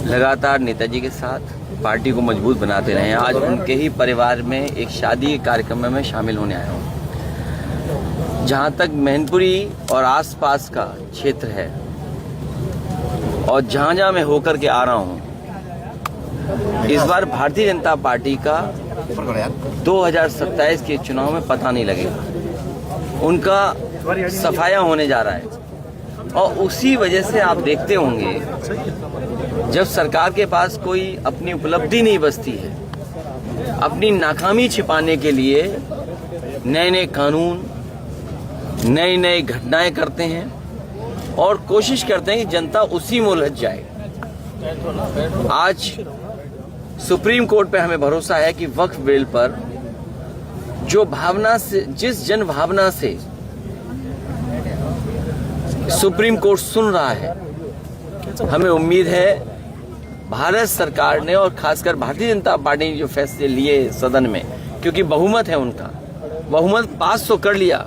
लगातार नेताजी के साथ पार्टी को मजबूत बनाते रहे हैं। आज उनके ही परिवार में एक शादी के कार्यक्रम में शामिल होने आया हूँ। जहाँ तक मैनपुरी और आसपास का क्षेत्र है और जहाँ मैं होकर के आ रहा हूँ, इस बार भारतीय जनता पार्टी का 2027 के चुनाव में पता नहीं लगेगा। उनका सफाया होने जा रहा है और उसी वजह से आप देखते होंगे जब सरकार के पास कोई अपनी उपलब्धि नहीं बचती है, अपनी नाकामी छिपाने के लिए नए नए कानून, नई नई घटनाएं करते हैं और कोशिश करते हैं कि जनता उसी में उलझ जाए। आज सुप्रीम कोर्ट पे हमें भरोसा है कि वक्फ बिल पर जो भावना से, जिस जन भावना से सुप्रीम कोर्ट सुन रहा है, हमें उम्मीद है भारत सरकार ने और खासकर भारतीय जनता पार्टी ने जो फैसले लिए सदन में, क्योंकि बहुमत है उनका, बहुमत पास तो कर लिया,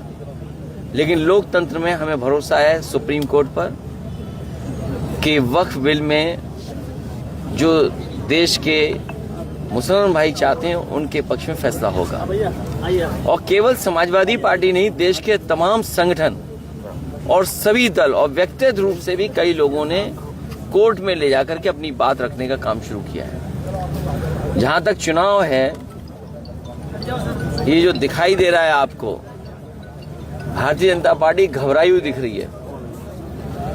लेकिन लोकतंत्र में हमें भरोसा है सुप्रीम कोर्ट पर कि वक्फ बिल में जो देश के मुसलमान भाई चाहते हैं उनके पक्ष में फैसला होगा। और केवल समाजवादी पार्टी नहीं, देश के तमाम संगठन और सभी दल और व्यक्तिगत रूप से भी कई लोगों ने कोर्ट में ले जाकर के अपनी बात रखने का काम शुरू किया है। जहां तक चुनाव है, ये जो दिखाई दे रहा है आपको, भारतीय जनता पार्टी घबराई हुई दिख रही है,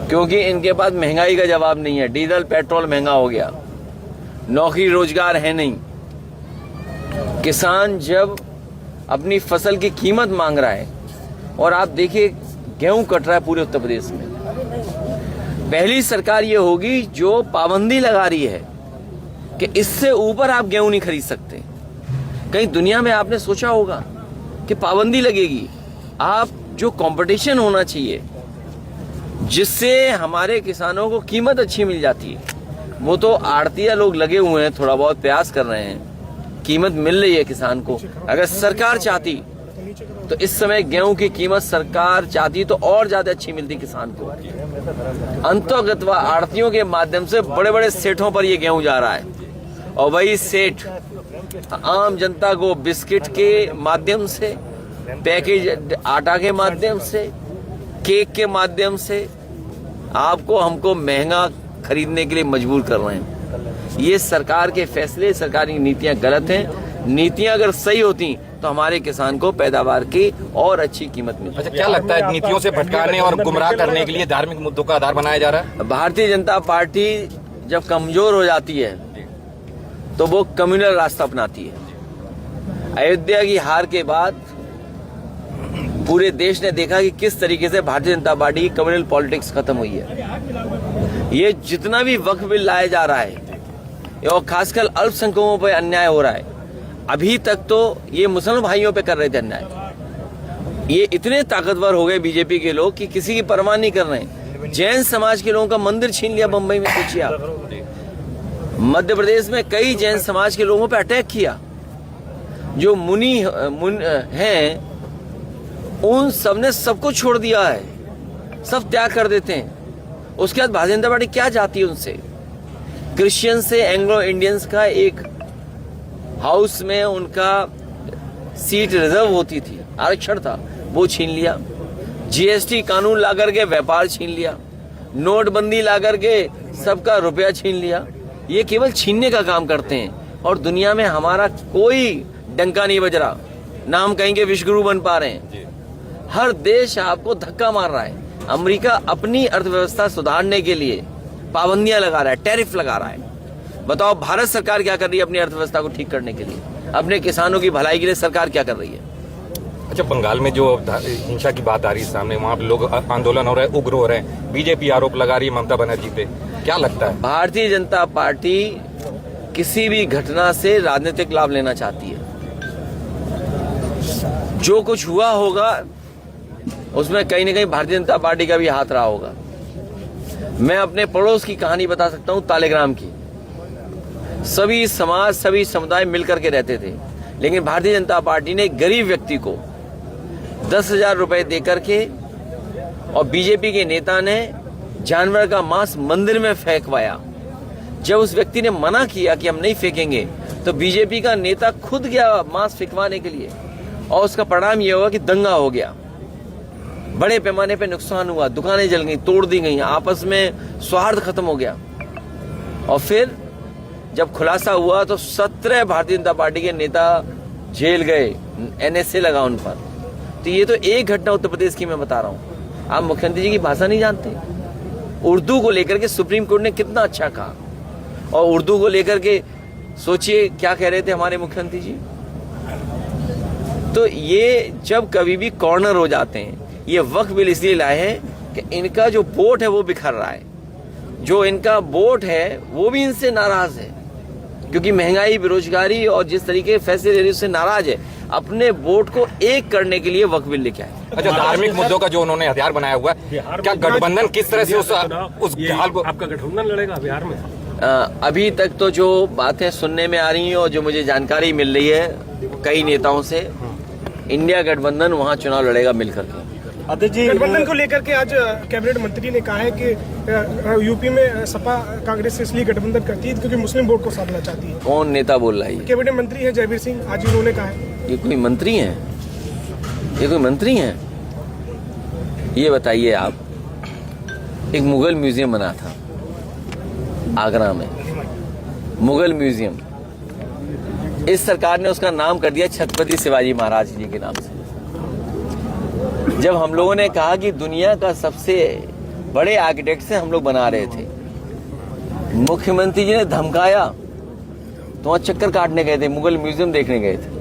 क्योंकि इनके पास महंगाई का जवाब नहीं है। डीजल पेट्रोल महंगा हो गया, नौकरी रोजगार है नहीं। किसान जब अपनी फसल की कीमत मांग रहा है, और आप देखिए गेहूं कट रहा है पूरे उत्तर प्रदेश में। पहली सरकार ये होगी जो पाबंदी लगा रही है कि इससे ऊपर आप गेहूं नहीं खरीद सकते। कहीं दुनिया में आपने सोचा होगा कि पाबंदी लगेगी? आप जो कंपटीशन होना चाहिए जिससे हमारे किसानों को कीमत अच्छी मिल जाती है, वो तो आड़तिया लोग लगे हुए हैं, थोड़ा बहुत प्रयास कर रहे हैं, कीमत मिल रही है किसान को। अगर सरकार चाहती तो इस समय गेहूं की कीमत सरकार चाहती तो और ज्यादा अच्छी मिलती किसान को। अंतर्गत व आड़तियों के माध्यम से बड़े बड़े सेठों पर यह गेहूं जा रहा है, और वही सेठ आम जनता को बिस्किट के माध्यम से, पैकेज आटा के माध्यम से, केक के माध्यम से आपको हमको महंगा खरीदने के लिए मजबूर कर रहे हैं। ये सरकार के फैसले, सरकार की नीतियां गलत हैं। नीतियां अगर सही होती तो हमारे किसान को पैदावार की और अच्छी कीमत मिलती। अच्छा, क्या लगता है नीतियों से भटकाने और गुमराह करने के लिए धार्मिक मुद्दों का आधार बनाया जा रहा है? भारतीय जनता पार्टी जब कमजोर हो जाती है तो वो कम्युनल रास्ता अपनाती है। अयोध्या की हार के बाद पूरे देश ने देखा कि किस तरीके से भारतीय जनता पार्टी की कम्युनल पॉलिटिक्स खत्म हुई है। ये जितना भी वक्फ बिल लाया जा रहा है और खासकर अल्पसंख्यकों पर अन्याय हो रहा है, अभी तक तो ये मुसलमान भाइयों पे कर रहे थे अन्याय। ये इतने ताकतवर हो गए बीजेपी के लोग कि किसी की परवाह नहीं कर रहे हैं। जैन समाज के लोगों का मंदिर छीन लिया बंबई में, सोचिए आप। मध्य प्रदेश में कई जैन समाज के लोगों पे अटैक किया। जो मुनि हैं उन सबने सब कुछ छोड़ दिया है, सब त्याग कर देते हैं। उसके बाद भारतीय जनता पार्टी क्या चाहती है उनसे? क्रिश्चियन से एंग्लो इंडियंस का एक हाउस में उनका सीट रिजर्व होती थी, आरक्षण था, वो छीन लिया। जीएसटी कानून ला करके व्यापार छीन लिया। नोटबंदी ला करके सबका रुपया छीन लिया। ये केवल छीनने का काम करते हैं और दुनिया में हमारा कोई डंका नहीं बज रहा, ना हम कहेंगे विश्वगुरु बन पा रहे हैं। हर देश आपको धक्का मार रहा है। अमेरिका अपनी अर्थव्यवस्था सुधारने के लिए पाबंदियां लगा रहा है, टैरिफ लगा रहा है। बताओ भारत सरकार क्या कर रही है अपनी अर्थव्यवस्था को ठीक करने के लिए? अपने किसानों की भलाई के लिए सरकार क्या कर रही है? अच्छा, बंगाल में जो हिंसा की बात आ रही है सामने, वहाँ पे लोग आंदोलन हो रहे हैं, उग्र हो रहे हैं, बीजेपी आरोप लगा रही है ममता बनर्जी पे, क्या लगता है? भारतीय जनता पार्टी किसी भी घटना से राजनीतिक लाभ लेना चाहती है। जो कुछ हुआ होगा उसमें कहीं ना कहीं भारतीय जनता पार्टी का भी हाथ रहा होगा। मैं अपने पड़ोस की कहानी बता सकता हूं, तालेग्राम की। सभी समाज, सभी समुदाय मिलकर के रहते थे, लेकिन भारतीय जनता पार्टी ने गरीब व्यक्ति को 10,000 रुपए देकर के और बीजेपी के नेता ने जानवर का मांस मंदिर में फेंकवाया। जब उस व्यक्ति ने मना किया कि हम नहीं फेंकेंगे तो बीजेपी का नेता खुद गया मास्क फेंकवाने के लिए, और उसका परिणाम यह हुआ कि दंगा हो गया, बड़े पैमाने पे नुकसान हुआ, दुकानें जल गई, तोड़ दी गई, आपस में सौहार्द खत्म हो गया। और फिर जब खुलासा हुआ तो 17 भारतीय जनता पार्टी के नेता जेल गए, NSA लगा उन पर। तो ये तो एक घटना उत्तर प्रदेश की मैं बता रहा हूं। आप मुख्यमंत्री जी की भाषा नहीं जानते? उर्दू को लेकर के सुप्रीम कोर्ट ने कितना अच्छा कहा, और उर्दू को लेकर के सोचिए क्या कह रहे थे हमारे मुख्यमंत्री जी। तो ये जब कभी भी कॉर्नर हो जाते हैं, ये वक्फ बिल इसलिए लाए हैं कि इनका जो वोट है वो बिखर रहा है, जो इनका वोट है वो भी इनसे नाराज है, क्योंकि महंगाई, बेरोजगारी और जिस तरीके के फैसले ले रही उससे नाराज है। अपने वोट को एक करने के लिए वक्फ बिल लेके आए। अच्छा, धार्मिक मुद्दों का जो उन्होंने हथियार बनाया हुआ है, क्या गठबंधन किस तरह से उस हाल को, आपका गठबंधन लड़ेगा बिहार में? अभी तक तो जो बातें सुनने में आ रही हैं और जो मुझे जानकारी मिल रही है कई नेताओं से, इंडिया गठबंधन वहां चुनाव लड़ेगा मिलकर के। अध्यक्ष जी, गठबंधन को लेकर के आज कैबिनेट मंत्री ने कहा है कि यूपी में सपा कांग्रेस इसलिए गठबंधन करती है क्योंकि मुस्लिम वोट को साधना चाहती है। कौन नेता बोल रहा है? कैबिनेट मंत्री है जयवीर सिंह, आज उन्होंने कहा है। ये कोई मंत्री हैं? ये कोई मंत्री हैं? ये बताइए आप, एक मुगल म्यूजियम बना था आगरा में, मुगल म्यूजियम, इस सरकार ने उसका नाम कर दिया छत्रपति शिवाजी महाराज जी के नाम से। जब हम लोगों ने कहा कि दुनिया का सबसे बड़े आर्किटेक्ट से हम लोग बना रहे थे, मुख्यमंत्री जी ने धमकाया, तो वहां चक्कर काटने गए थे, मुगल म्यूजियम देखने गए थे।